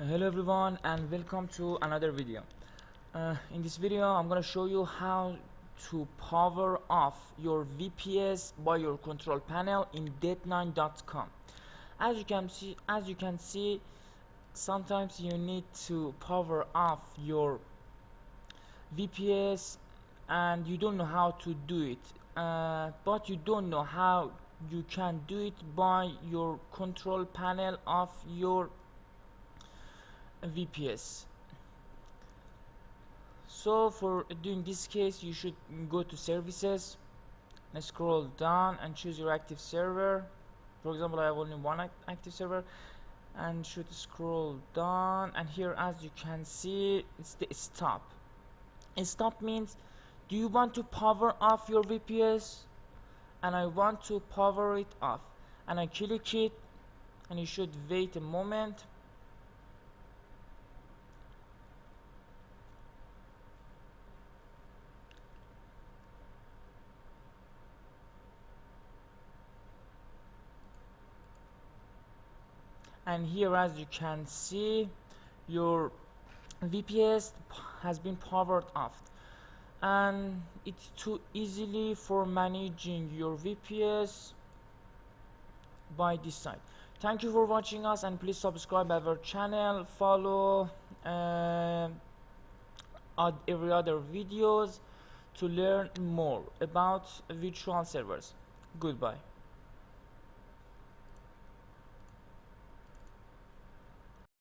Hello everyone and welcome to another video. In this video I'm gonna show you how to power off your VPS by your control panel in Ded9.com. As you can see, sometimes you need to power off your VPS and you don't know how to do it, but you don't know how you can do it by your control panel of your VPS. So for doing this case, you should go to services and scroll down and choose your active server. For example, I have only one active server, and should scroll down, and here as you can see it's the stop. Stop means, do you want to power off your VPS? And I want to power it off, and I click it, and you should wait a moment. And here as you can see, your VPS has been powered off, and it's too easily for managing your VPS by this side. Thank you for watching us, and please subscribe our channel, follow every other videos to learn more about virtual servers. Goodbye.